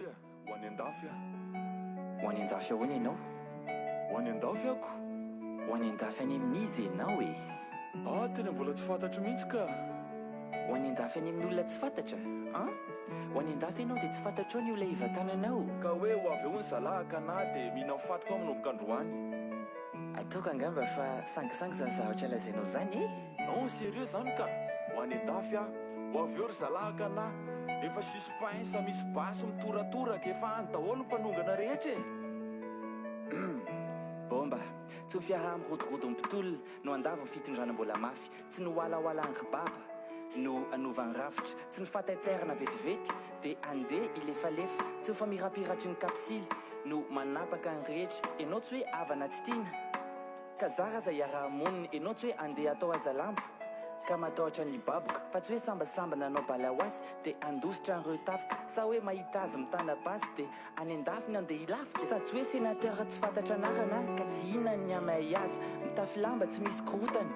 Sandra, ho any andafy a? Ho any andafy ahoana ianao? Ho any andafy ako? Ho any andafy any amin'izy ianao e? Tena mbola tsy fantatro mihitsy ka. Ho any andafy any amin'olona tsy fantatra? Ho any andafy ianao dia tsy fantatra ao ny olona hivatananao. Ka hoe ho avy eo ny zalahaka ana dia mihina mifatoko ao manomboka androany. Ataoko angamba fa sangisangy zany zavatra lazainao zany e? Non, sérieux zany ka. Ho any andafy a, ho avy eo ry zalahaka ana. Efa suspensa misy basy mitoratoraka efa any daholo ny mpanongana rehetra e. Bomba, tsy ho fiaraha mirodorodo mpitolona no andava ny fitondrana mbola mafy, tsy no hoalahoala ny ribaba no anova ny rafitra, tsy ny fataiterina vetivety dia andeha ilefalefa, tsy ho famirapiratry ny kapsily no manapaka ny rehetra. Enao tsy hoe avana tsy tiana ka zara zay iaraha-monina, enao tsy hoe andeha atao azalampo ka matahotra ny baboka, fa tsy hoe sambasambana anao balahoasy dia andositra ny retafika, sa hoe mahita azy mitana basy dia any andafiny andeha ilafika, sa tsy hoe sénateur tsy fantatra anarana ka tsy inona ny amay azy, mitafy lamba tsy misy korotany,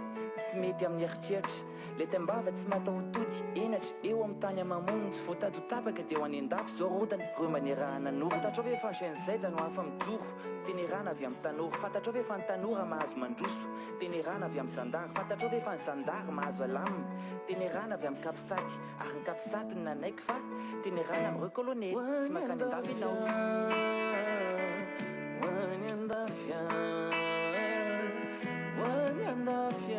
tsy mety amin'ny eritreritra, le tambava tsy matahototy enatra eo amin'ny tany amamoniny, tsy voatady ho tapaka dia ho any andafy zao rodany reo manerahana noro. Fantatrao ve fa chaîne no hafa mijoro, tenerana avy amin'ny tanora. Fantatrao ve fa ny tanora mahazo mandroso, tenerana avy amin'ny zandary. Fantatrao ve fa ny zandary mahazo alamina, tenerana avy amin'ny kapisaty, ary ny kapisaty ny nanaiky fa tenerana amin'ny recolone. Tsy makany andafy ianao. Hoany andafy, hoany andafy,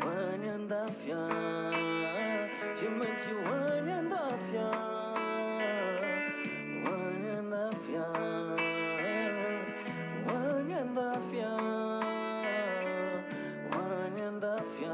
hoany andafy, tsy maintsy hoany andafy, hoany andafy, hoany andafy, hoany andafy.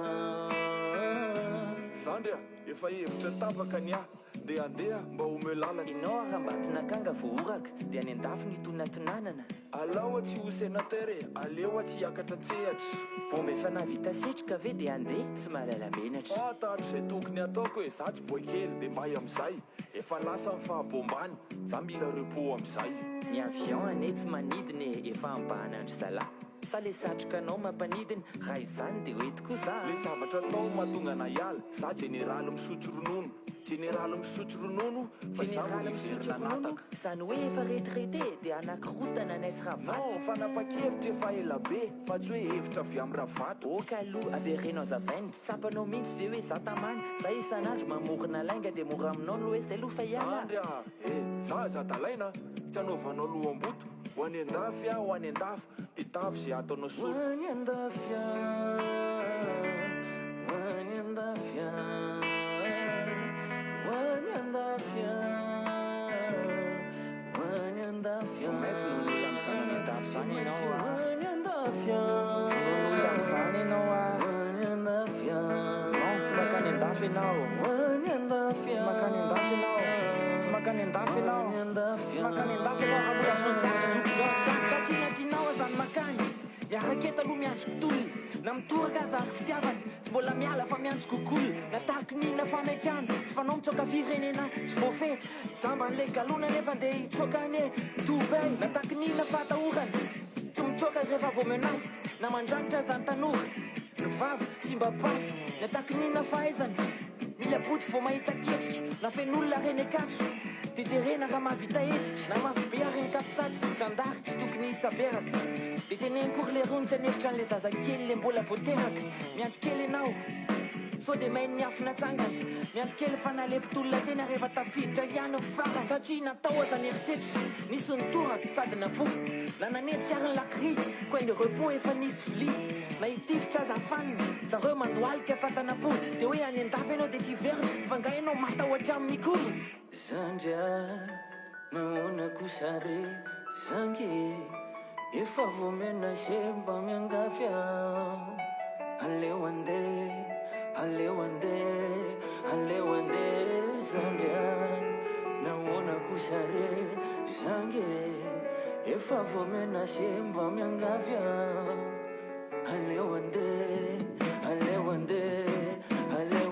Sandra, efa hevitra tapaka ny ahy dia andeha mba homeo lalana. Ianao arambatona kanga vooraka dia any andafy ny tonatonanana. Alao tsy ho sénateur e, aleo tsy hiakatra tsehatra. Bomba efa navita setroka ve dia andeha tsy mahalala menatra. Tahatra izay tokony ataoko hoe za tsy boekely dia mba amin'izay efa lasa amin'ny fahabombany, za mila repos amin'izay. Ny avion ane tsy manidina efa ambahana andry zalahy, sa le satroka anao mampanidina, raha izany dia hoeto kosa le zavatra tao mahatonga na hiala, za generaly misotro ronono, generaly misotro ronono, fa za generaly misotro ronono, izany hoe efa retraité dia anakirotana naisy ravata. Non, fanapa-kevitra efa ela be, fa tsy hoe hevitra avy amin'ny ravato. Oka aloha averenao azavainy, tsy tsapanao mihitsy ve hoe za tamany, za isan'andro mamorona lainga dia mora aminao no hoe zay loha fa iala. Sandra, za zadalaina tsy anaovanao lohamboto. Ho any andafy a, ho any andafy dia tavy zay ataonao solo. Ho any andafy, ho any andafy, ho any andafy, ho any andafy. Fon'olona amin'izany andafy zany ianao a. Ho any andafy, fon'olona amin'izany ianao a. Ho any andafy, non tsy makany andafy ianao. Ho any andafy, tsy makany andafy ianao. Tsy makany andafy ianao. Tsy makany andafy ianao raha mbola zoky zao saky satria natianao azany makany. Miaraketa aloha miantso mpitolona, na mitoraka aza ary fitiavana, tsy mbola miala fa miantso kokolo, natahaky nina famaikana, tsy fanao mitsoaka firenena, tsy voafety, zamba n'le galona nefa andeha hitsoaka ane Dubai, natahaky nina fatahorana, tsy mitsoaka rehefa vo menasy, na mandrangitra zany tanora, ny vava tsy mba pasy, natahaky nina fahaizana, mila boty vo mahita ketriky, na fen'olona reny akatso, dia jerena raha mahavita hetsika, na mahavibe ary ny kapisaty, zandary tsy tokony isaveraka. Dia tenenkory le ronitra anefitra an'le zazakely le mbola voateraka, miandry kely ianao so dia mainy ny afina tsangana, miandry kely fa nalepitolona tena rehefa tafiditra ihany fara, satria natao azany erisetra nisy nitoraka sady navo na nanetsika ary ny lakry koa inde repos efa nisy vili na hitifitra azafanina zareo mandoalika fatana-po dia hoe any andafy ianao dia tsy verina fa nga ianao matahoatra amin'ny mikolo. Zandria nahoana kosa re zangy efa vomena se mba miangafy aho, aleo andeha, aleo andeha, aleo andeha zandria nahoana kosa re zangy efa vomena se mba miangafy aho, aleo andeha, aleo andeha, aleo